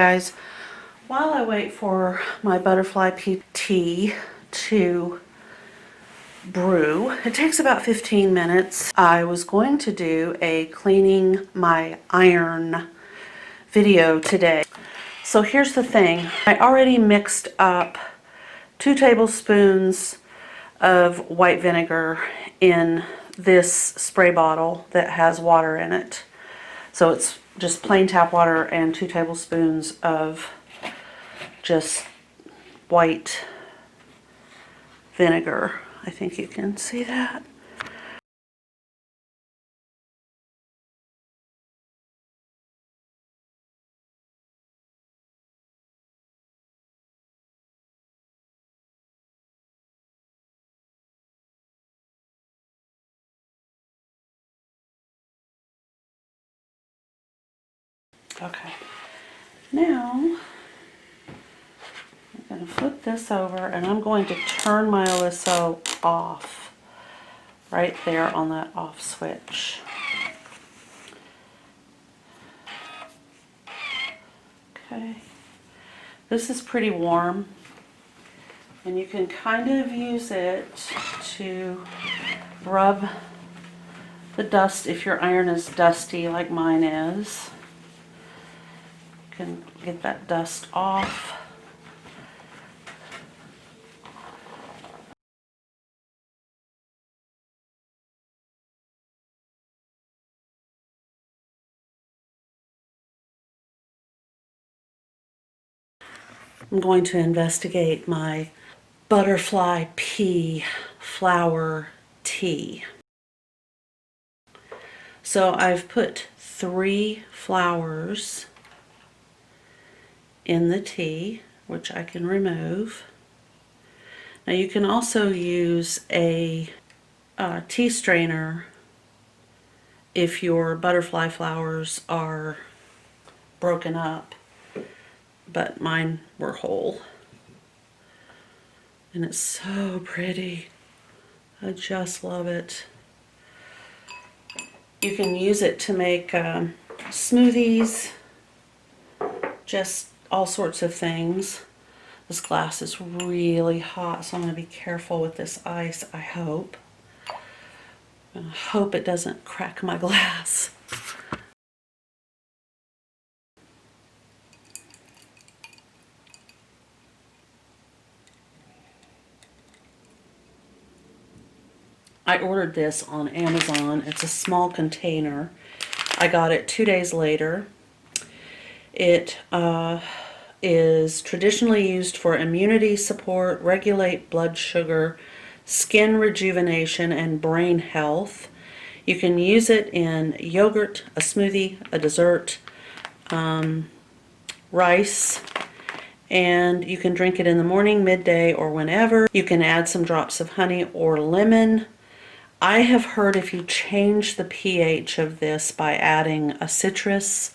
guys, while I wait for my butterfly pea tea to brew, it takes about 15 minutes. I was going to do a cleaning my iron video today. So here's the thing. I already mixed up 2 tablespoons of white vinegar in this spray bottle that has water in it. So it's just plain tap water and 2 tablespoons of just white vinegar. I think you can see that. Okay, now I'm going to flip this over and I'm going to turn my Oliso off right there on that off switch. Okay, this is pretty warm and you can kind of use it to rub the dust if your iron is dusty like mine is. You can get that dust off. I'm going to investigate my Butterfly Pea Flower tea. So I've put 3 flowers in the tea, which I can remove. Now you can also use a tea strainer if your butterfly flowers are broken up, but mine were whole. And it's so pretty. I just love it. You can use it to make smoothies, just all sorts of things. This glass is really hot, so I'm going to be careful with this ice, I hope. I hope it doesn't crack my glass. I ordered this on Amazon. It's a small container. I got it 2 days later. It is traditionally used for immunity support, regulate blood sugar, skin rejuvenation, and brain health. You can use it in yogurt, a smoothie, a dessert, rice, and you can drink it in the morning, midday, or whenever. You can add some drops of honey or lemon. I have heard if you change the pH of this by adding a citrus,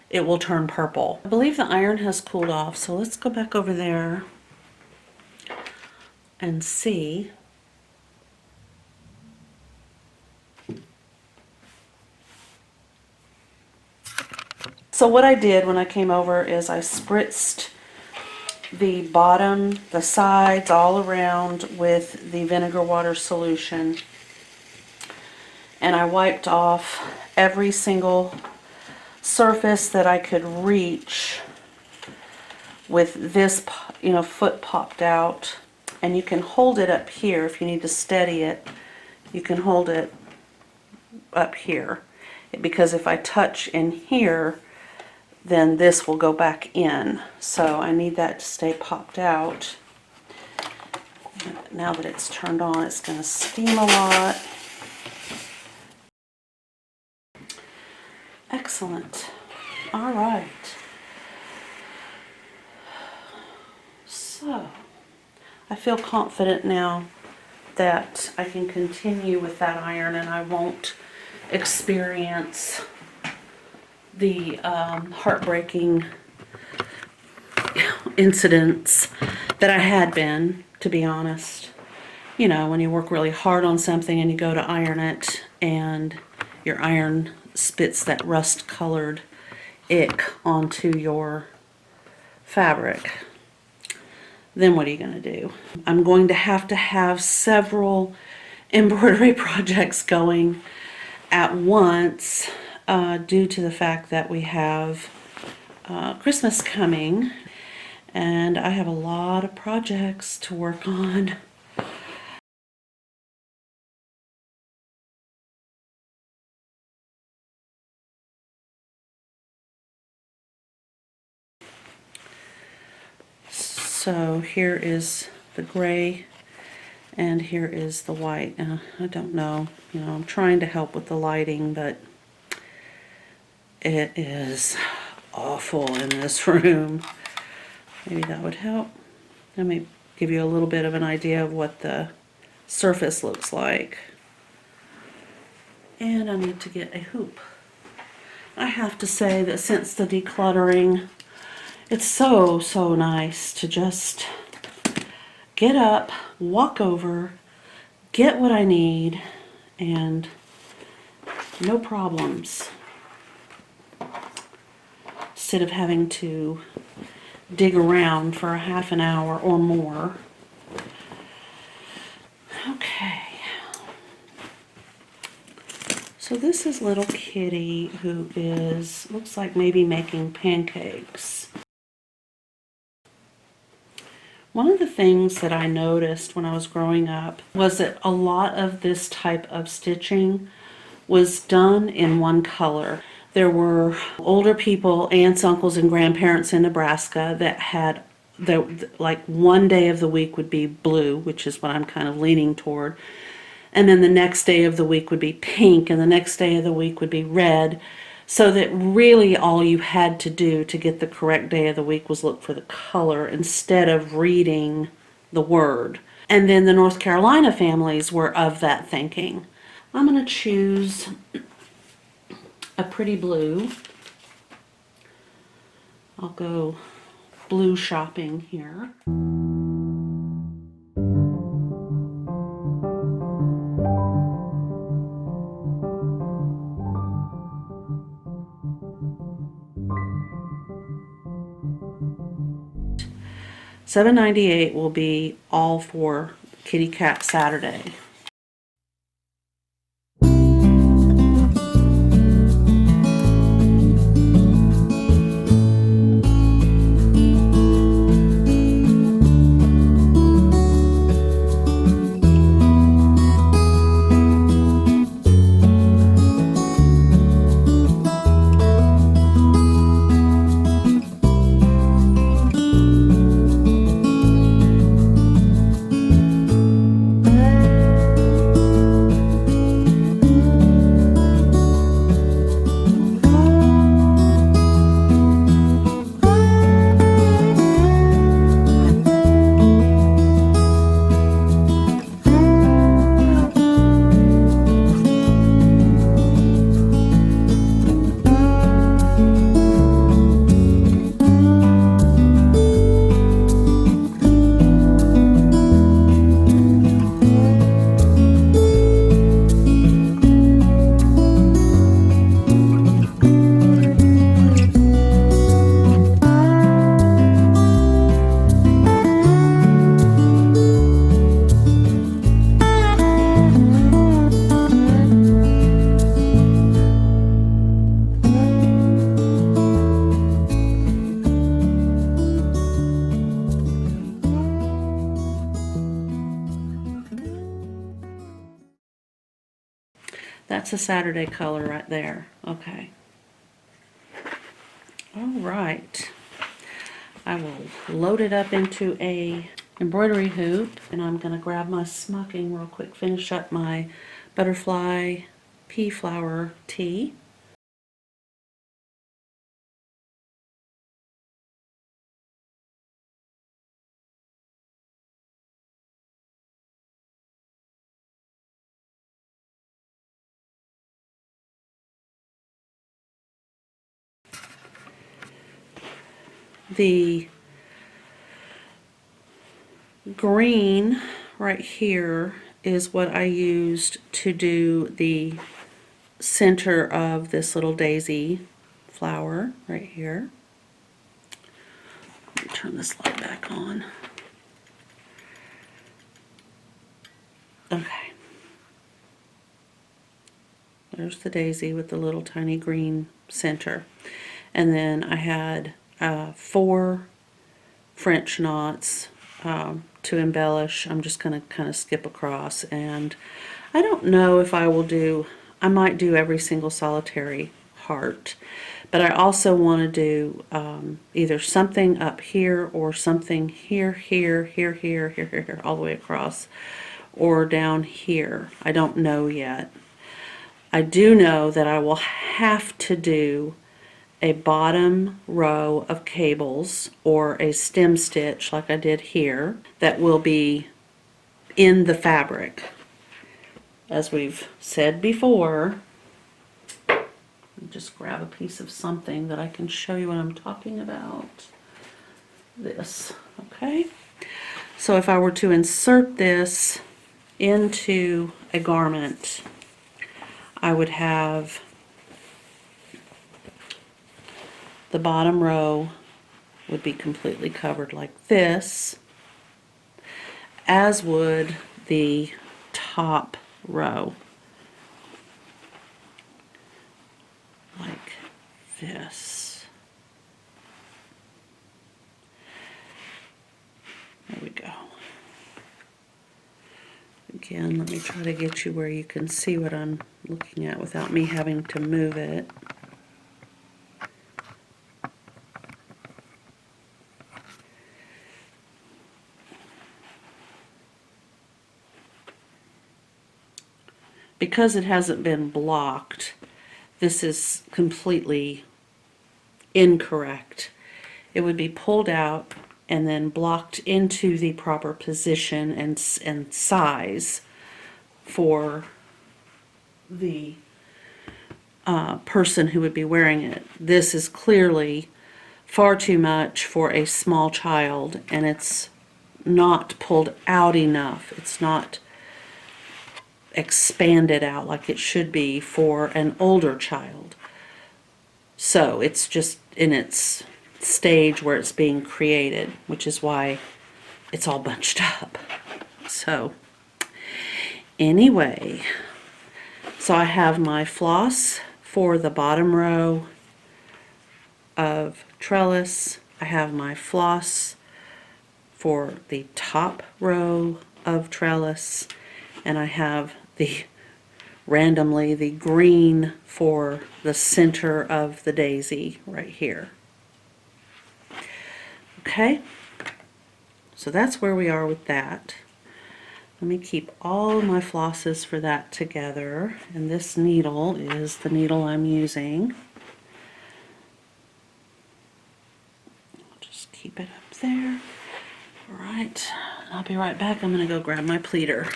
it will turn purple. I believe the iron has cooled off, so let's go back over there and see. So what I did when I came over is I spritzed the bottom, the sides, all around with the vinegar water solution. And I wiped off every single surface that I could reach with this, foot popped out. And you can hold it up here if you need to steady it. You can hold it up here, because if I touch in here, then this will go back in. So I need that to stay popped out. Now that it's turned on, it's going to steam a lot. Excellent. All right. So, I feel confident now that I can continue with that iron and I won't experience the heartbreaking incidents that I had been, to be honest. You know, when you work really hard on something and you go to iron it and your iron spits that rust-colored ick onto your fabric, then what are you going to do? I'm going to have several embroidery projects going at once due to the fact that we have Christmas coming, and I have a lot of projects to work on. So here is the gray and here is the white. I don't know, I'm trying to help with the lighting, but it is awful in this room. Maybe that would help. Let me give you a little bit of an idea of what the surface looks like. And I need to get a hoop. I have to say that since the decluttering, it's so nice to just get up, walk over, get what I need, and no problems. Instead of having to dig around for a half an hour or more. Okay. So this is little Kitty, who looks like maybe making pancakes. One of the things that I noticed when I was growing up was that a lot of this type of stitching was done in one color. There were older people, aunts, uncles, and grandparents in Nebraska that had, like, one day of the week would be blue, which is what I'm kind of leaning toward. And then the next day of the week would be pink, and the next day of the week would be red. So that really all you had to do to get the correct day of the week was look for the color instead of reading the word. And then the North Carolina families were of that thinking. I'm going to choose a pretty blue. I'll go blue shopping here. $7.98 will be all for Kitty Cat Saturday. That's a Saturday color right there. Okay. All right. I will load it up into a embroidery hoop, and I'm going to grab my smocking real quick, finish up my Butterfly Pea Flower tee. The green right here is what I used to do the center of this little daisy flower right here. Let me turn this light back on. Okay. There's the daisy with the little tiny green center. And then I had 4 French knots to embellish. I'm just going to kind of skip across, and I don't know if I will do, I might do every single solitary heart, but I also want to do either something up here or something here, here, here, here, here, here, here, all the way across, or down here. I don't know yet. I do know that I will have to do a bottom row of cables or a stem stitch like I did here that will be in the fabric. As we've said before, just grab a piece of something that I can show you what I'm talking about. This, okay? So if I were to insert this into a garment, I would have the bottom row would be completely covered like this, as would the top row, like this. There we go. Again, let me try to get you where you can see what I'm looking at without me having to move it. Because it hasn't been blocked, this is completely incorrect. It would be pulled out and then blocked into the proper position and size for the person who would be wearing it. This is clearly far too much for a small child, and it's not pulled out enough. It's not expanded out like it should be for an older child. So it's just in its stage where it's being created, which is why it's all bunched up. So anyway, so I have my floss for the bottom row of trellis. I have my floss for the top row of trellis, and I have the randomly the green for the center of the daisy right here. Okay, so that's where we are with that. Let me keep all of my flosses for that together, and this needle is the needle I'm using. I'll just keep it up there. All right, I'll be right back. I'm going to go grab my pleater.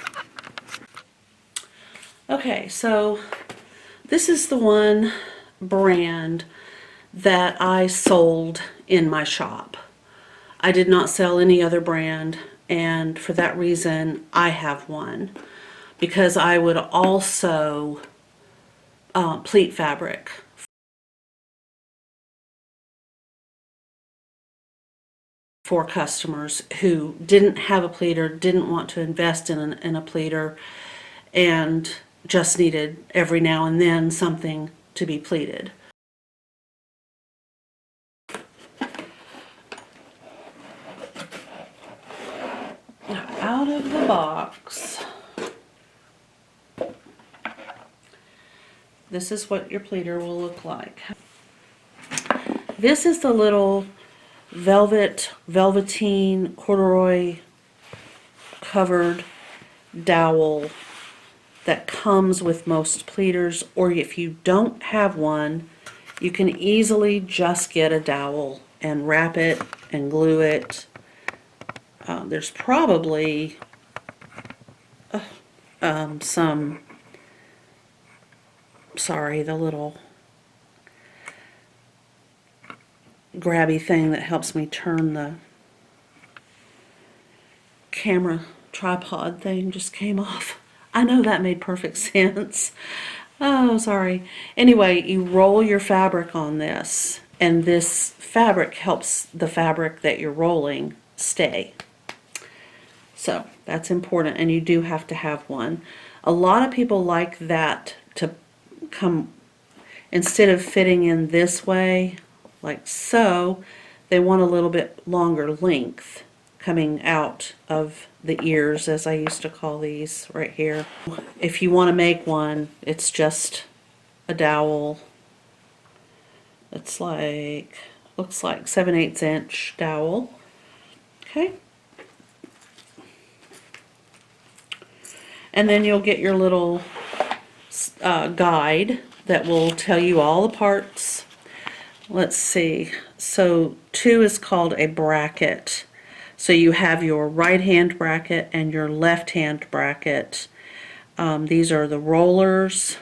Okay, so this is the one brand that I sold in my shop. I did not sell any other brand, and for that reason I have one, because I would also pleat fabric for customers who didn't have a pleater, didn't want to invest in a pleater, and just needed every now and then something to be pleated. Now, out of the box, this is what your pleater will look like. This is the little velveteen corduroy covered dowel that comes with most pleaters, or if you don't have one, you can easily just get a dowel and wrap it and glue it. There's probably the little grabby thing that helps me turn the camera tripod thing just came off. I know that made perfect sense. Oh, sorry. Anyway, you roll your fabric on this, and this fabric helps the fabric that you're rolling stay. So that's important, and you do have to have one. A lot of people like that to come, instead of fitting in this way, like so, they want a little bit longer length coming out of the ears, as I used to call these right here. If you want to make one, it's just a dowel. It's like, looks like 7/8 inch dowel. Okay. And then you'll get your little guide that will tell you all the parts. Let's see. So 2 is called a bracket. So you have your right hand bracket and your left hand bracket. These are the rollers.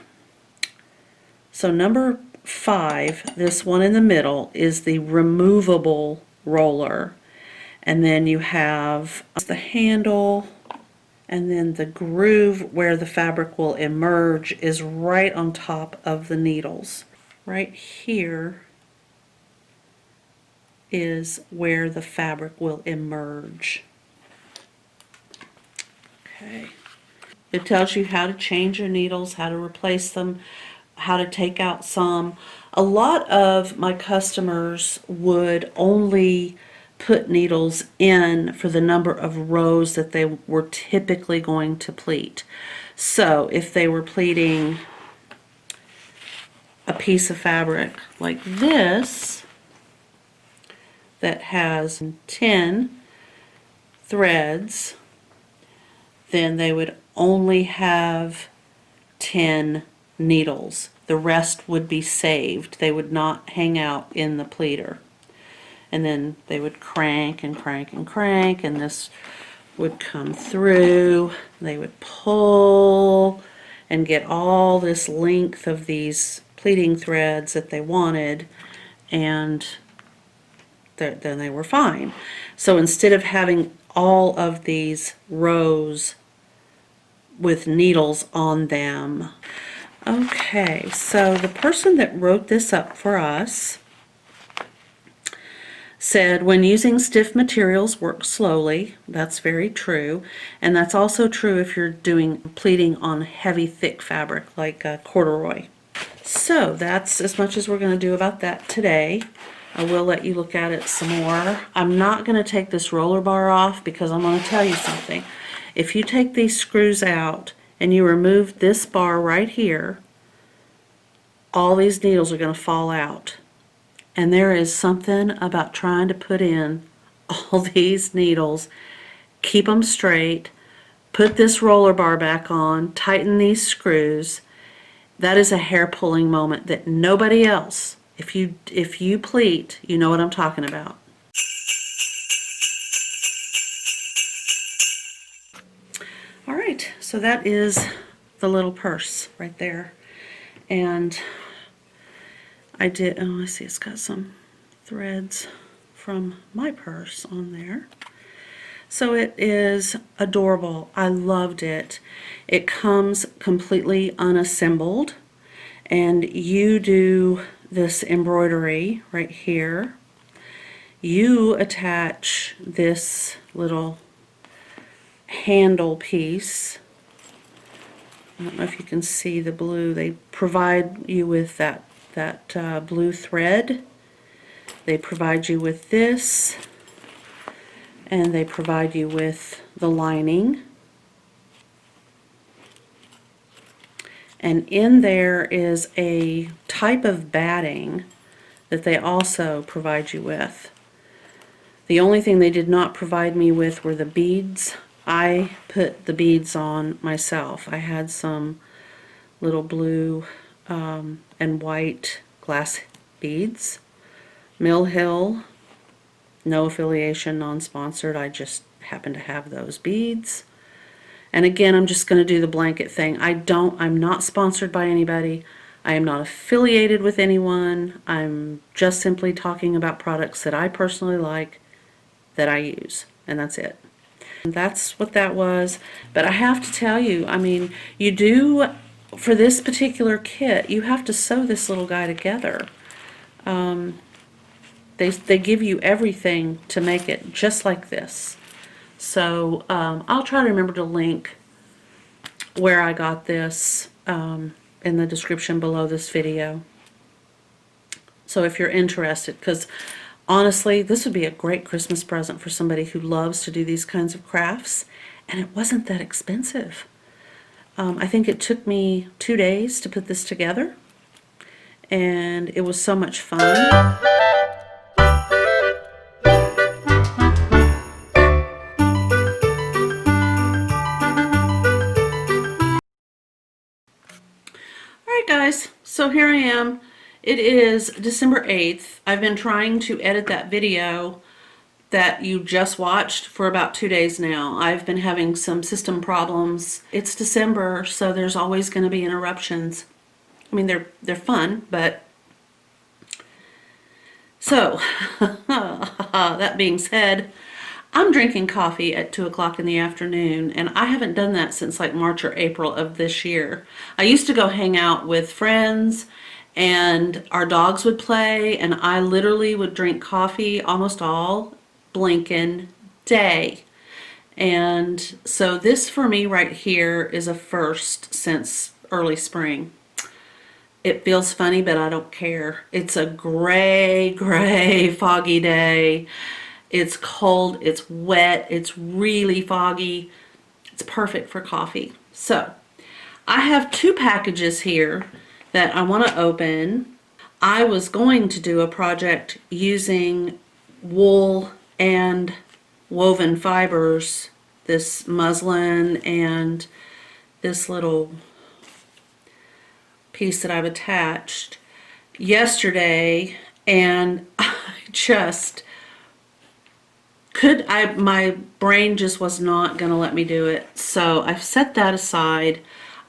So number 5, this one in the middle, is the removable roller. And then you have the handle, and then the groove where the fabric will emerge is right on top of the needles. Right here is where the fabric will emerge. Okay. It tells you how to change your needles, how to replace them, how to take out some. A lot of my customers would only put needles in for the number of rows that they were typically going to pleat. So if they were pleating a piece of fabric like this that has 10 threads, then they would only have 10 needles. The rest would be saved. They would not hang out in the pleater. And then they would crank and crank and crank, and this would come through. They would pull and get all this length of these pleating threads that they wanted, and then they were fine. So instead of having all of these rows with needles on them. Okay, so the person that wrote this up for us said, when using stiff materials, work slowly. That's very true. And that's also true if you're doing pleating on heavy, thick fabric like corduroy. So that's as much as we're going to do about that today. I will let you look at it some more. I'm not going to take this roller bar off because I'm going to tell you something. If you take these screws out and you remove this bar right here, all these needles are going to fall out. And there is something about trying to put in all these needles, keep them straight, put this roller bar back on, tighten these screws. That is a hair pulling moment that nobody else, if you pleat, you know what I'm talking about. All right, so that is the little purse right there. And I did, oh, I see it's got some threads from my purse on there. So it is adorable. I loved it. It comes completely unassembled, and you do this embroidery right here. You attach this little handle piece. I don't know if you can see the blue. They provide you with that blue thread. They provide you with this, and they provide you with the lining. And in there is a type of batting that they also provide you with. The only thing they did not provide me with were the beads. I put the beads on myself. I had some little blue and white glass beads. Mill Hill, no affiliation, non-sponsored. I just happen to have those beads. And again, I'm just going to do the blanket thing. I'm not sponsored by anybody. I am not affiliated with anyone. I'm just simply talking about products that I personally like, that I use, and that's it. And that's what that was. But I have to tell you, I mean, you do, for this particular kit, you have to sew this little guy together. They give you everything to make it just like this. So I'll try to remember to link where I got this in the description below this video. So if you're interested, because honestly, this would be a great Christmas present for somebody who loves to do these kinds of crafts, and it wasn't that expensive. I think it took me 2 days to put this together, and it was so much fun. Alright guys, so here I am. It is December 8th. I've been trying to edit that video that you just watched for about 2 days now. I've been having some system problems. It's December, so there's always going to be interruptions. I mean, they're fun, but... So, that being said, I'm drinking coffee at 2 o'clock in the afternoon, and I haven't done that since like March or April of this year. I used to go hang out with friends, and our dogs would play, and I literally would drink coffee almost all blinking day. And so this for me right here is a first since early spring. It feels funny, but I don't care. It's a gray, foggy day. It's cold, it's wet, it's really foggy. It's perfect for coffee. So I have 2 packages here that I want to open. I was going to do a project using wool and woven fibers, this muslin and this little piece that I've attached yesterday, and I just my brain just was not going to let me do it. So I've set that aside.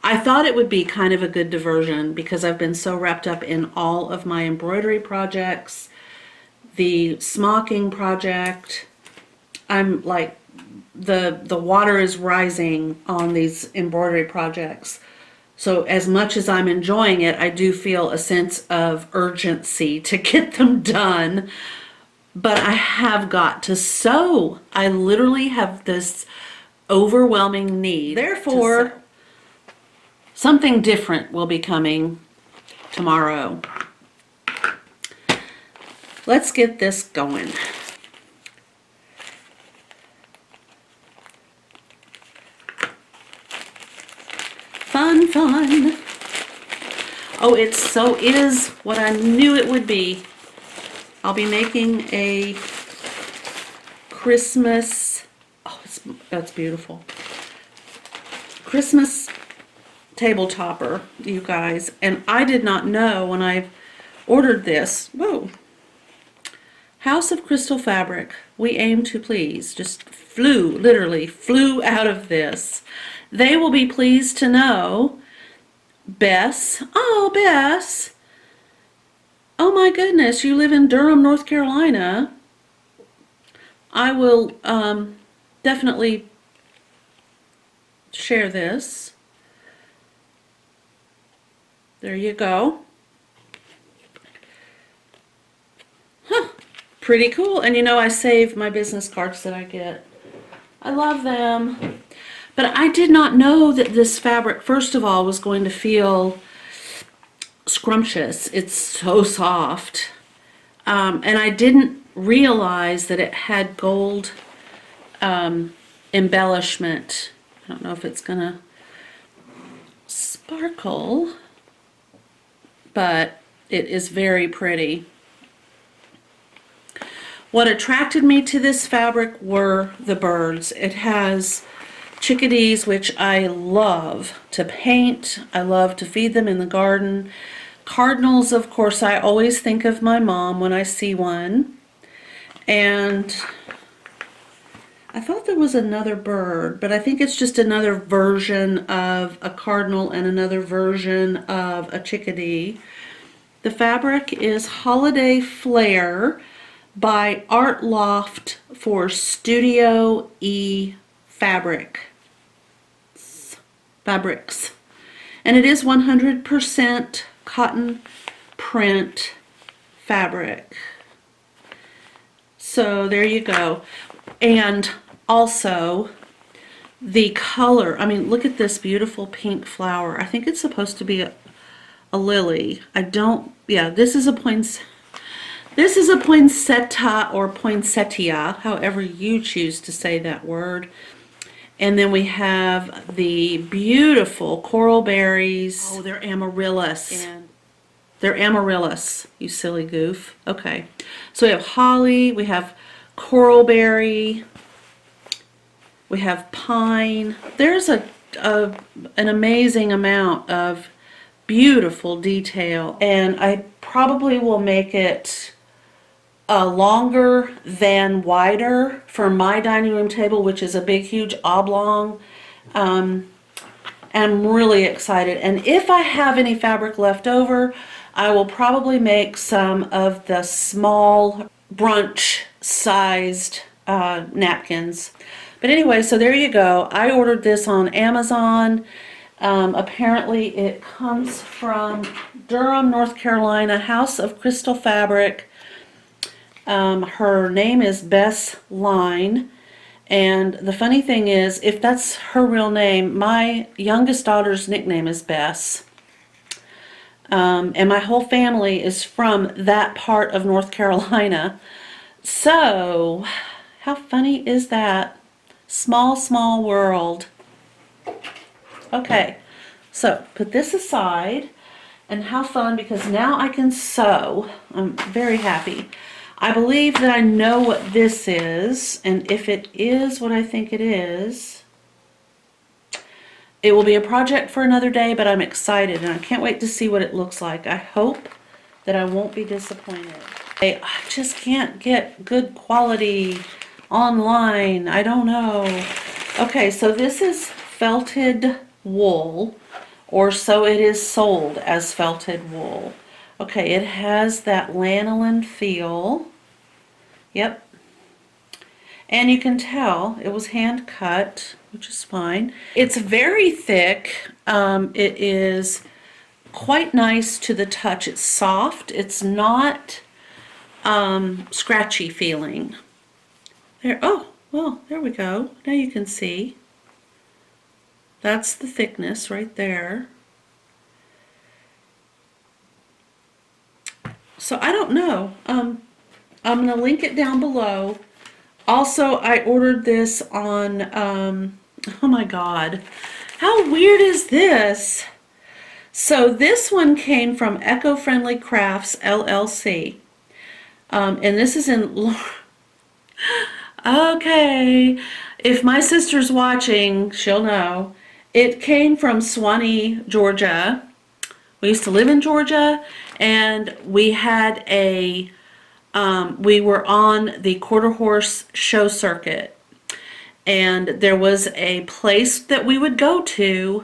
I thought it would be kind of a good diversion because I've been so wrapped up in all of my embroidery projects, the smocking project. I'm like, the water is rising on these embroidery projects. So as much as I'm enjoying it, I do feel a sense of urgency to get them done. But I have got to sew. I literally have this overwhelming need. Therefore, something different will be coming tomorrow. Let's get this going. Fun, fun. Oh, it so is what I knew it would be. I'll be making a Christmas, oh, that's beautiful. Christmas table topper, you guys. And I did not know when I ordered this. Whoa. House of Crystal Fabric. We aim to please. Just literally flew out of this. They will be pleased to know, Bess. Oh, Bess. Oh my goodness, you live in Durham, North Carolina. I will definitely share this. There you go. Huh, pretty cool. And you know, I save my business cards that I get. I love them. But I did not know that this fabric, first of all, was going to feel scrumptious. It's so soft. And I didn't realize that it had gold embellishment. I don't know if it's gonna sparkle, but it is very pretty. What attracted me to this fabric were the birds. It has chickadees, which I love to paint. I love to feed them in the garden. Cardinals, of course, I always think of my mom when I see one. And I thought there was another bird, but I think it's just another version of a cardinal and another version of a chickadee. The fabric is Holiday Flare by Art Loft for Studio E Fabrics. And it is 100% cotton print fabric. So there you go. And also the color, I mean, look at this beautiful pink flower. I think it's supposed to be a lily. I don't, yeah, this is a poinsettia or poinsettia, however you choose to say that word. And then we have the beautiful coral berries. Oh, they're amaryllis. They're amaryllis, you silly goof. Okay, so we have holly, we have coral berry, we have pine. There's an amazing amount of beautiful detail, and I probably will make it longer than wider for my dining room table, which is a big, huge oblong. And I'm really excited. And if I have any fabric left over, I will probably make some of the small brunch sized napkins. But anyway, so there you go. I ordered this on Amazon. Apparently it comes from Durham, North Carolina, House of Crystal Fabric. Her name is Bess Line. And the funny thing is, if that's her real name, my youngest daughter's nickname is Bess. And my whole family is from that part of North Carolina. So, how funny is that? Small, small world. Okay, so put this aside, and how fun, because now I can sew. I'm very happy. I believe that I know what this is, and if it is what I think it is, it will be a project for another day, but I'm excited, and I can't wait to see what it looks like. I hope that I won't be disappointed. I just can't get good quality online. I don't know. Okay, so this is felted wool, or so it is sold as felted wool. Okay, it has that lanolin feel. Yep. And you can tell it was hand cut, which is fine. It's very thick. It is quite nice to the touch. It's soft. It's not scratchy feeling. There. Oh, well, there we go. Now you can see. That's the thickness right there. So I don't know. I'm going to link it down below. Also, I ordered this on, oh my God, how weird is this? So this one came from Eco-Friendly Crafts, LLC. And this is in, okay, if my sister's watching, she'll know. It came from Swanee, Georgia. We used to live in Georgia, and we had a, we were on the quarter horse show circuit, and there was a place that we would go to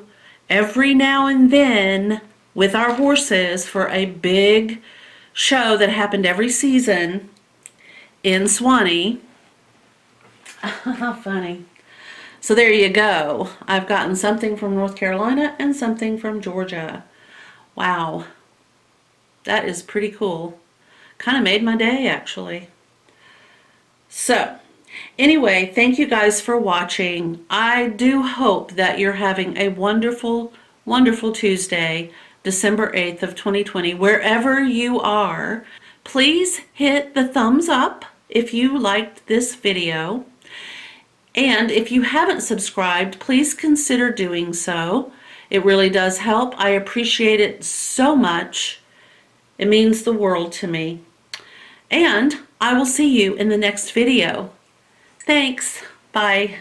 every now and then with our horses for a big show that happened every season in Swanee. How funny. So there you go. I've gotten something from North Carolina and something from Georgia. Wow. That is pretty cool. Kind of made my day, actually. So, anyway, thank you guys for watching. I do hope that you're having a wonderful, wonderful Tuesday, December 8th of 2020, wherever you are. Please hit the thumbs up if you liked this video. And if you haven't subscribed, please consider doing so. It really does help. I appreciate it so much. It means the world to me. And I will see you in the next video. Thanks. Bye.